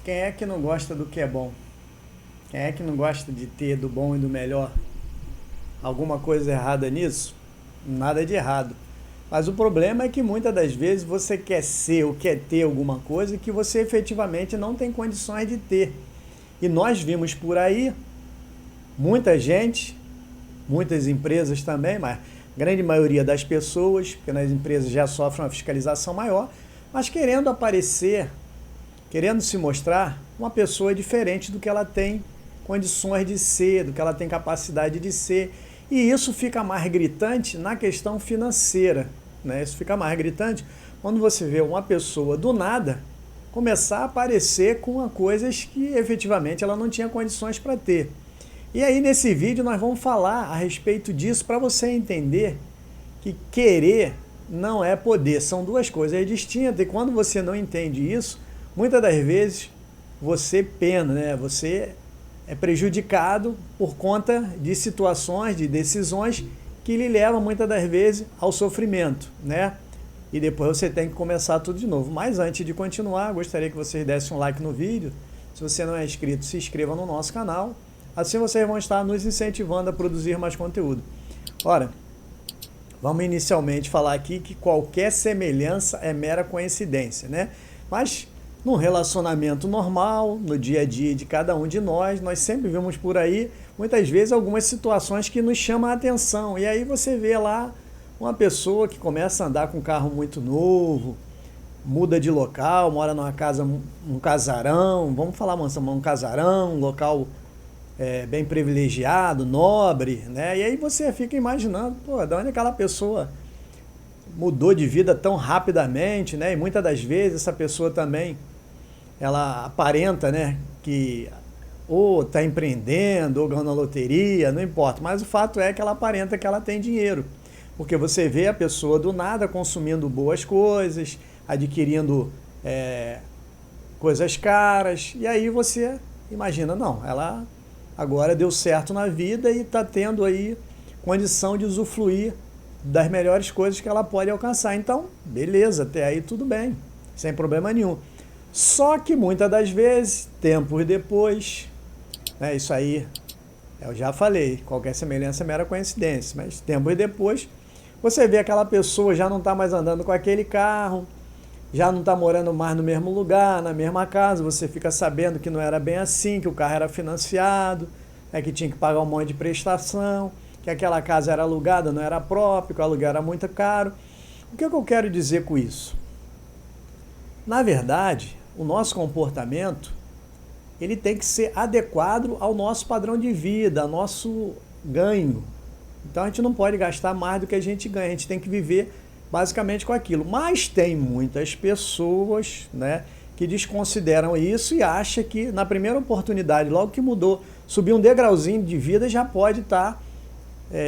Quem é que não gosta do que é bom? Quem é que não gosta de ter do bom e do melhor? Alguma coisa errada nisso? Nada de errado. Mas o problema é que muitas das vezes você quer ser ou quer ter alguma coisa que você efetivamente não tem condições de ter. E nós vimos por aí muita gente, muitas empresas também, mas a grande maioria das pessoas, porque nas empresas já sofrem uma fiscalização maior, mas querendo aparecer, querendo se mostrar uma pessoa diferente do que ela tem condições de ser, do que ela tem capacidade de ser. E isso fica mais gritante na questão financeira, né? Isso fica mais gritante quando você vê uma pessoa do nada começar a aparecer com coisas que efetivamente ela não tinha condições para ter. E aí nesse vídeo nós vamos falar a respeito disso para você entender que querer não é poder, são duas coisas distintas, e quando você não entende isso, muitas das vezes você pena, né? Você é prejudicado por conta de situações, de decisões que lhe levam muitas das vezes ao sofrimento, né? E depois você tem que começar tudo de novo. Mas antes de continuar, gostaria que vocês dessem um like no vídeo. Se você não é inscrito, se inscreva no nosso canal. Assim vocês vão estar nos incentivando a produzir mais conteúdo. Ora, vamos inicialmente falar aqui que qualquer semelhança é mera coincidência, né? Mas num relacionamento normal, no dia a dia de cada um de nós sempre vemos por aí, muitas vezes, algumas situações que nos chamam a atenção. E aí você vê lá uma pessoa que começa a andar com um carro muito novo, muda de local, mora numa casa, um casarão, vamos falar mansão, um casarão, um local bem privilegiado, nobre, né? E aí você fica imaginando, pô, de onde aquela pessoa mudou de vida tão rapidamente, né? E muitas das vezes essa pessoa também, ela aparenta, né, que ou está empreendendo, ou ganhando na loteria, não importa. Mas o fato é que ela aparenta que ela tem dinheiro. Porque você vê a pessoa do nada consumindo boas coisas, adquirindo coisas caras, e aí você imagina, não, ela agora deu certo na vida e está tendo aí condição de usufruir das melhores coisas que ela pode alcançar. Então, beleza, até aí tudo bem, sem problema nenhum. Só que muitas das vezes, tempos depois, né, isso aí eu já falei, qualquer semelhança é mera coincidência, mas tempos depois, você vê aquela pessoa já não está mais andando com aquele carro, já não está morando mais no mesmo lugar, na mesma casa, você fica sabendo que não era bem assim, que o carro era financiado, que tinha que pagar um monte de prestação, que aquela casa era alugada, não era própria, que o aluguel era muito caro. O que eu quero dizer com isso? Na verdade, o nosso comportamento, ele tem que ser adequado ao nosso padrão de vida, ao nosso ganho. Então a gente não pode gastar mais do que a gente ganha, a gente tem que viver basicamente com aquilo. Mas tem muitas pessoas, né, que desconsideram isso e acham que na primeira oportunidade, logo que mudou, subir um degrauzinho de vida, já pode estar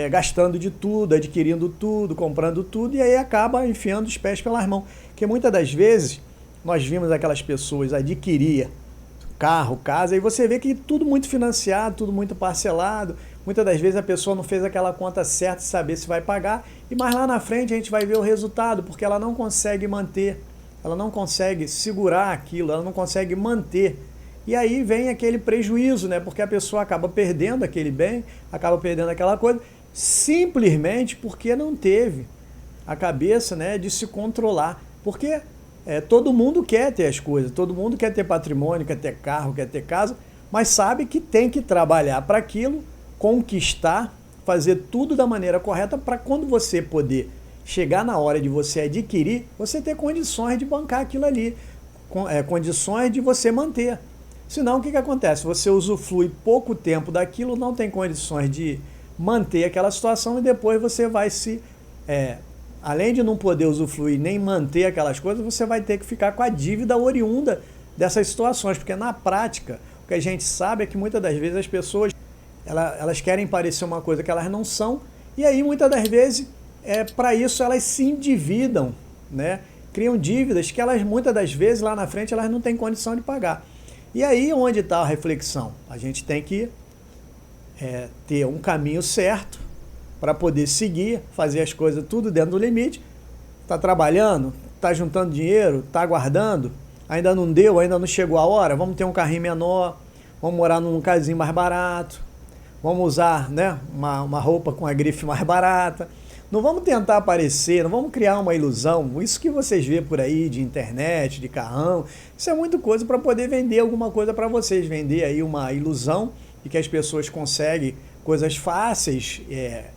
gastando de tudo, adquirindo tudo, comprando tudo, e aí acaba enfiando os pés pelas mãos. Porque muitas das vezes nós vimos aquelas pessoas adquirir carro, casa, e você vê que tudo muito financiado, tudo muito parcelado. Muitas das vezes a pessoa não fez aquela conta certa de saber se vai pagar, e mais lá na frente a gente vai ver o resultado, porque ela não consegue manter, ela não consegue segurar aquilo, ela não consegue manter. E aí vem aquele prejuízo, né? Porque a pessoa acaba perdendo aquele bem, acaba perdendo aquela coisa, simplesmente porque não teve a cabeça, né, de se controlar. Porque todo mundo quer ter as coisas, todo mundo quer ter patrimônio, quer ter carro, quer ter casa, mas sabe que tem que trabalhar para aquilo, conquistar, fazer tudo da maneira correta para quando você poder chegar na hora de você adquirir, você ter condições de bancar aquilo ali, condições de você manter. Senão o que acontece? Você usufrui pouco tempo daquilo, não tem condições de manter aquela situação e depois você vai se... além de não poder usufruir nem manter aquelas coisas, você vai ter que ficar com a dívida oriunda dessas situações, porque na prática, o que a gente sabe é que muitas das vezes as pessoas, elas querem parecer uma coisa que elas não são, e aí muitas das vezes, para isso elas se endividam, né? Criam dívidas que elas muitas das vezes lá na frente elas não têm condição de pagar. E aí onde está a reflexão? A gente tem que ter um caminho certo para poder seguir, fazer as coisas tudo dentro do limite. Está trabalhando, está juntando dinheiro, está guardando, Ainda não deu, ainda não chegou a hora, vamos ter um carrinho menor, vamos morar num casinho mais barato, vamos usar, né, uma roupa com a grife mais barata. Não vamos tentar aparecer, não vamos criar uma ilusão. Isso que vocês vê por aí de internet, de carrão, isso é muita coisa para poder vender alguma coisa para vocês. Vender aí uma ilusão de que as pessoas conseguem coisas fáceis,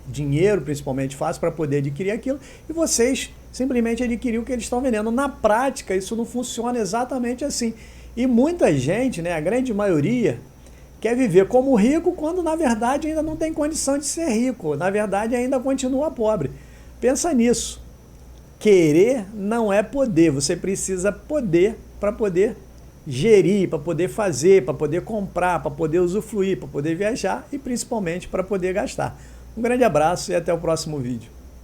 dinheiro principalmente fácil para poder adquirir aquilo, e vocês simplesmente adquirir o que eles estão vendendo. Na prática, isso não funciona exatamente assim. E muita gente, né, a grande maioria, quer viver como rico quando, na verdade, ainda não tem condição de ser rico. Na verdade, ainda continua pobre. Pensa nisso. Querer não é poder. Você precisa poder para poder gerir, para poder fazer, para poder comprar, para poder usufruir, para poder viajar e, principalmente, para poder gastar. Um grande abraço e até o próximo vídeo.